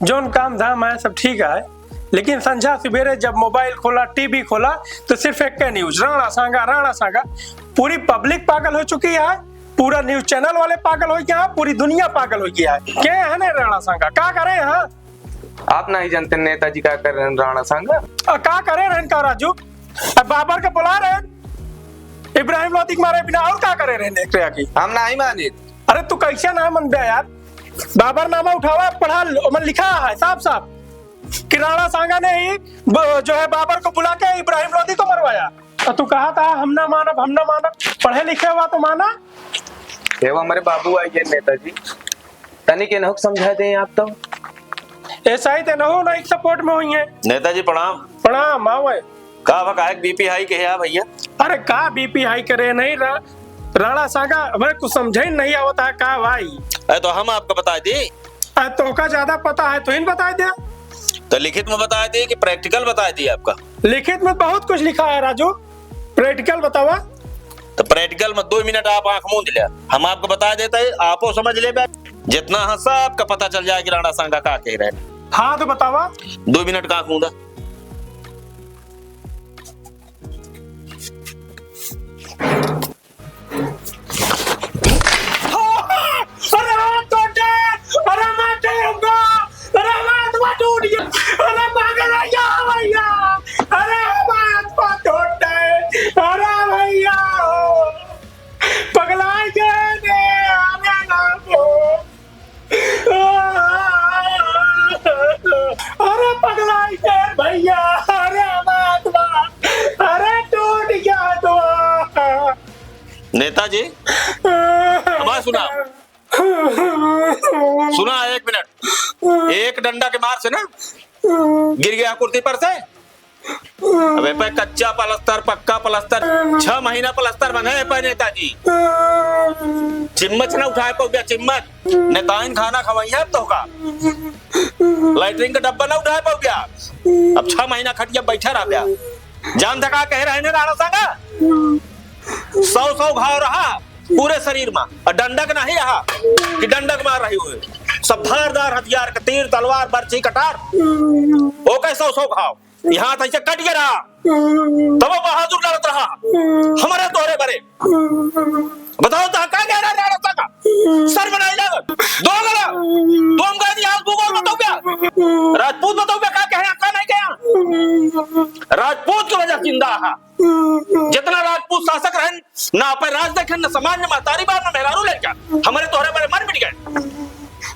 Zone काम धाम है सब ठीक है, लेकिन संझा सवेरे जब मोबाइल खोला, टीवी खोला तो सिर्फ एक न्यूज, राणा सांगा। पूरी पब्लिक पागल हो चुकी है, पूरा न्यूज चैनल वाले पागल हो गया, पूरी दुनिया पागल हो गया है। क्या है ना राणा सांगा, क्या करे हैं? आप नहीं जानते नेताजी क्या कर रहे हैं राणा सांगा? क्या करे रहन का राजू? बाबर के बुला रहे, इब्राहिम लोधी के मारे बिना और क्या करे रहने की? हम नहीं माने। अरे तू कैसे ना मन बे यार, बाबर नामा उठावा, पढ़ा मन लिखा है साफ कि राणा सांगा ने ही जो है बाबर को बुला के इब्राहिम लोधी को मरवाया। और तू कहा था हम ना मानब, पढ़े लिखे हुआ तो माना। वो हमारे बाबू आई है नेताजी, तनी के नहुक समझा दें आप तो। ऐसा ही तेनहु ना एक सपोर्ट में हुई है। नेताजी प्रणाम आवे। का बीपी हाई के है भैया? अरे का बीपी हाई करे नहीं राणा सांगा, हमें कुछ समझे नहीं आवता है का भाई। तो हम आपको बता दी, तो का ज्यादा पता है तो इन बता दे। तो लिखित में बता दी कि प्रैक्टिकल बता दी आपका? लिखित में बहुत कुछ लिखा है राजू, प्रैक्टिकल बतावा। तो प्रैक्टिकल में 2 मिनट आप आंख मूंद लिया, हम आपको बता देते हैं, आपो समझ ले। जितना हंसा आपका पता चल जाए कि राणा सांगा का कह रहे। हाँ तो बतावा। 2 मिनट का आंख मूंदा। नेताजी हमारा सुना 1 मिनट। एक डंडा के मार से ना गिर गया कुर्सी पर से। अबे पे कच्चा पलस्तर पक्का पलस्तर 6 महीना पलस्तर बने पे नेताजी। चिम्मच ना उठाए पो गया, चिम्मच नेताइन खाना खवाइया तो का लाइटरिंग का डब्बा ना उठाए पो गया। अब 6 महीना खटिया बैठा रहा गया। जान धका कह रहे हैं राणा सांगा 100 घाव रहा पूरे शरीर में, और डंडक नहीं रहा कि डंडक मार रही हुए। सब धारदार हथियार का तीर तलवार बर्छी कटार वो कैसे 100 घाव यहाँ तक कट गया रहा, तब वो बहादुर लड़त रहा हमारे तोहरे बरे। बताओ तो क्या कह रहा है का सर बनाई लग दो गला तुम कह दिया भूगोल बताओ क्या, राजपूत बताओ क्या कह रहा क्या नहीं कह। राजपूत की वजह जिंदा है। जितना राजपूत शासक रहे ना पे राज देखे न समाज न महतारी बार न मेहरारू ले क्या हमारे तोहरे बरे मर मिट गए।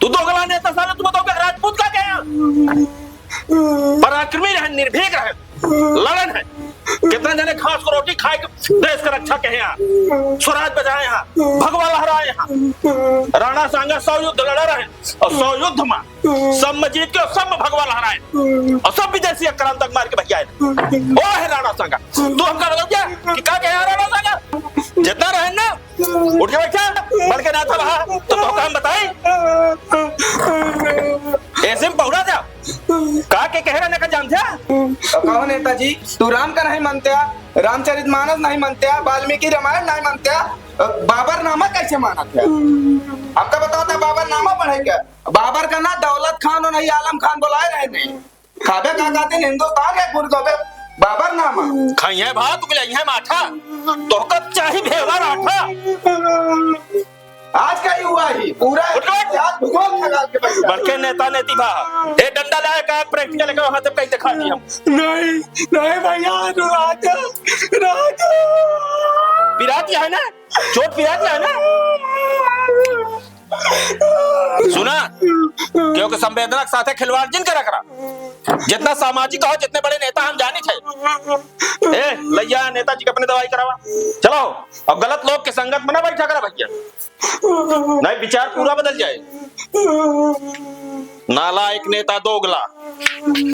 तू दो गला नेता साले तू बताओ क्या राजपूत का कह। पराक्रमी रहे, निर्भीक रहे, लड़न है। कितने जने घास को रोटी खाए देश का रक्षा कहे यहाँ, स्वराज बजाए यहाँ, भगवा लहराए यहाँ। राणा सांगा 100 युद्ध लड़े रहे और 100 युद्ध में सब में जीत के सब में भगवा लहराए और सब विदेशी आक्रांतक मार के भैया वो है राणा सांगा। तू हमका बताओ क्या कि क्या कहे राणा सांगा? जितना रहे ना उठ के बैठा बढ़ के ना था रहा तो हम बताए ऐसे में पहुंचा जा का के कह रहे जानते कहो नेताजी तू राम का नहीं मानते, रामचरितमानस नहीं मानते, वाल्मीकि रामायण नहीं मानते, बाबर नामा कैसे माना था? हमका बताओ था बाबर नामा पढ़े क्या? बाबर का ना दौलत खान और नहीं आलम खान बुलाए रहे नहीं खाबे का कहते हिंदुस्तान या गुरु बाबर नामा खाइए भात तुम है माठा तो कब चाहे भेवा राठा। आज का ही हुआ ही पूरा भूगोल खगाल के बैठा बड़के नेता नेती भा ए डंडा लाए का प्रैक्टिकल का वहां तक कहीं दिखा दी हम। नहीं भैया राजा पिराती है ना चोट पिराती है ना। सुना क्योंकि संवेदना के साथ खिलवाड़ जिन कर रखा जितना सामाजिक हो जितने बड़े नेता हम जाने थे। ए लैया नेताजी अपने दवाई करावा चलो। अब गलत लोग के संगत में ना बैठा करा भैया, नहीं विचार पूरा बदल जाए। नालायक नेता दोगला।